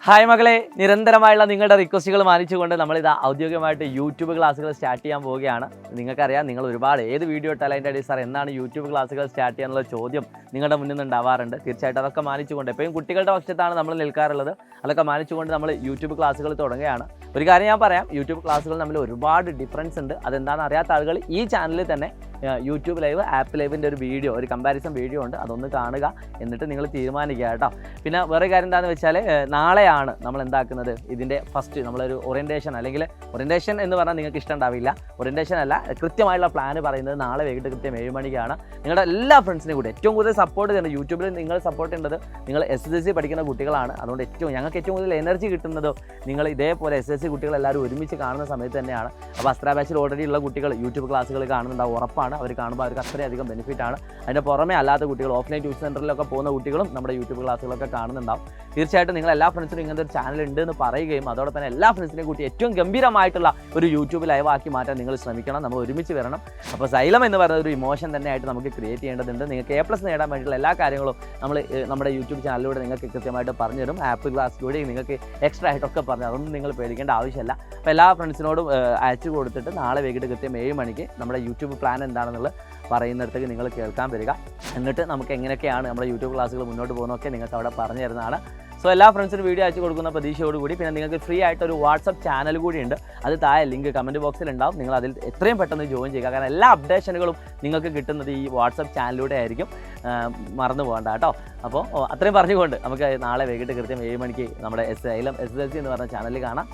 Hi മകളെ, നിരന്തരമായുള്ള നിങ്ങളുടെ റിക്വസ്റ്റുകൾ മാനിച്ചുകൊണ്ട് നമ്മളിതാ ഔദ്യോഗികമായിട്ട് യൂട്യൂബ് ക്ലാസ്സുകൾ സ്റ്റാർട്ട് ചെയ്യാൻ പോവുകയാണ്. നിങ്ങൾക്കറിയാം, നിങ്ങൾ ഒരുപാട് ഏത് വീഡിയോ ഇട്ടാലും അതിൻ്റെ അടി സാർ എന്നാണ് യൂട്യൂബ് ക്ലാസ്സുകൾ സ്റ്റാർട്ട് ചെയ്യാനുള്ള ചോദ്യം നിങ്ങളുടെ മുന്നിൽ നിന്ന് ഉണ്ടാവാറുണ്ട്. തീർച്ചയായിട്ടും അതൊക്കെ മാനിച്ചുകൊണ്ട് എപ്പോഴും കുട്ടികളുടെ പക്ഷത്താണ് നമ്മൾ നിൽക്കാറുള്ളത്. അതൊക്കെ മാനിച്ചുകൊണ്ട് നമ്മൾ യൂട്യൂബ് ക്ലാസ്സുകൾ തുടങ്ങുകയാണ്. ഒരു കാര്യം ഞാൻ പറയാം, യൂട്യൂബ് ക്ലാസ്സുകൾ തമ്മിൽ ഒരുപാട് ഡിഫറൻസ് ഉണ്ട്. അതെന്താണെന്ന് അറിയാത്ത ആളുകൾ ഈ ചാനലിൽ തന്നെ യൂട്യൂബ് ലൈവ്, ആപ്പ് ലൈവിൻ്റെ ഒരു വീഡിയോ, ഒരു കമ്പാരിസൺ വീഡിയോ ഉണ്ട്. അതൊന്ന് കാണുക, എന്നിട്ട് നിങ്ങൾ തീരുമാനിക്കുക കേട്ടോ. പിന്നെ വേറെ കാര്യം എന്താണെന്ന് വെച്ചാൽ, നാളെയാണ് നമ്മൾ എന്താക്കുന്നത്, ഇതിൻ്റെ ഫസ്റ്റ് നമ്മളൊരു ഓറിയൻറ്റേഷൻ, അല്ലെങ്കിൽ ഓറിയൻറ്റേഷൻ എന്ന് പറഞ്ഞാൽ നിങ്ങൾക്ക് ഇഷ്ടം ഉണ്ടാവില്ല. ഓറിയൻറ്റേഷൻ അല്ല, കൃത്യമായുള്ള പ്ലാന് പറയുന്നത് നാളെ വൈകിട്ട് കൃത്യം 7 മണിക്കാണ്. നിങ്ങളുടെ എല്ലാ ഫ്രണ്ട്സിനെയും കൂടി ഏറ്റവും കൂടുതൽ സപ്പോർട്ട് ചെയ്യുന്നത് യൂട്യൂബിൽ നിങ്ങൾ സപ്പോർട്ട് ചെയ്യേണ്ടത് നിങ്ങൾ SSLC പഠിക്കുന്ന കുട്ടികളാണ്. അതുകൊണ്ട് ഞങ്ങൾക്ക് ഏറ്റവും കൂടുതൽ എനർജി കിട്ടുന്നതോ നിങ്ങൾ ഇതേപോലെ SSLC കുട്ടികളെല്ലാവരും ഒരുമിച്ച് കാണുന്ന സമയത്ത് തന്നെയാണ്. അപ്പോൾ അസ്ത്ര ബാച്ചിൽ ഓൾറെഡി ഉള്ള കുട്ടികൾ യൂട്യൂബ് ക്ലാസ്സുകൾ കാണുന്നുണ്ടാവും, ഉറപ്പാണ്. അവർ കാണുമ്പോൾ അവർക്ക് അത്രയധികം ബെനിഫിറ്റാണ്. അതിൻ്റെ പുറമെ അല്ലാത്ത കുട്ടികൾ, ഓഫ്ലൈൻ ട്യൂഷൻ സെൻറ്ററിലൊക്കെ പോകുന്ന കുട്ടികളും നമ്മുടെ യൂട്യൂബ് ക്ലാസ്സുകളൊക്കെ കാണുന്നുണ്ടാവും. തീർച്ചയായിട്ടും നിങ്ങൾ എല്ലാ ഫ്രണ്ട്സിനും ഇങ്ങനത്തെ ഒരു ചാനൽ ഉണ്ട് എന്ന് പറയുകയും അതോടെ തന്നെ എല്ലാ ഫ്രണ്ട്സിനെയും കൂട്ടി ഏറ്റവും ഗംഭീരമായിട്ടുള്ള ഒരു യൂട്യൂബ് ലൈവ് ആക്കി മാറ്റാൻ നിങ്ങൾ ശ്രമിക്കണം. നമ്മൾ ഒരുമിച്ച് വരണം. അപ്പോൾ സൈലം എന്ന് പറയുന്ന ഒരു ഇമോഷൻ തന്നെയായിട്ട് നമുക്ക് ക്രിയേറ്റ് ചെയ്യേണ്ടതുണ്ട്. നിങ്ങൾക്ക് A+ നേടാൻ വേണ്ടിയിട്ടുള്ള എല്ലാ കാര്യങ്ങളും നമ്മൾ നമ്മുടെ യൂട്യൂബ് ചാനലിലൂടെ നിങ്ങൾക്ക് കൃത്യമായിട്ട് പറഞ്ഞു തരും. ആപ്പ് ക്ലാസ്സിലൂടെ നിങ്ങൾക്ക് എക്സ്ട്രാ ആയിട്ടൊക്കെ പറഞ്ഞു. അതൊന്നും നിങ്ങൾ പേടിക്കേണ്ട ആവശ്യമില്ല. അപ്പോൾ എല്ലാ ഫ്രണ്ട്സിനോടും അയച്ചു കൊടുത്തിട്ട് നാളെ വൈകിട്ട് കൃത്യം 7 മണിക്ക് നമ്മുടെ യൂട്യൂബ് പ്ലാൻ എന്താണെന്നുള്ളത് പറയുന്നിടത്തേക്ക് നിങ്ങൾ കേൾക്കാൻ വരിക. എന്നിട്ട് നമുക്ക് എങ്ങനെയൊക്കെയാണ് നമ്മുടെ യൂട്യൂബ് ക്ലാസ്സുകൾ മുന്നോട്ട് പോകുന്നതൊക്കെ നിങ്ങൾക്ക് അവിടെ പറഞ്ഞു തരുന്നതാണ്. സോ എല്ലാ ഫ്രണ്ട്സിനും വീഡിയോ അയച്ചു കൊടുക്കുന്ന പ്രതീക്ഷയോടുകൂടി, പിന്നെ നിങ്ങൾക്ക് ഫ്രീ ആയിട്ടൊരു വാട്സപ്പ് ചാനൽ കൂടി ഉണ്ട്. അത് താഴെ ലിങ്ക് കമൻറ്റ് ബോക്സിൽ ഉണ്ടാവും. നിങ്ങൾ അതിൽ എത്രയും പെട്ടെന്ന് ജോയിൻ ചെയ്യുക. കാരണം എല്ലാ അപ്ഡേഷനുകളും നിങ്ങൾക്ക് കിട്ടുന്നത് ഈ വാട്സപ്പ് ചാനലിലൂടെ ആയിരിക്കും. മറന്നു പോകണ്ട കേട്ടോ. അപ്പോൾ അത്രയും പറഞ്ഞുകൊണ്ട് നമുക്ക് നാളെ വൈകിട്ട് കൃത്യം 7 മണിക്ക് നമ്മുടെ SSLC എന്ന് പറഞ്ഞ ചാനലിൽ കാണാം.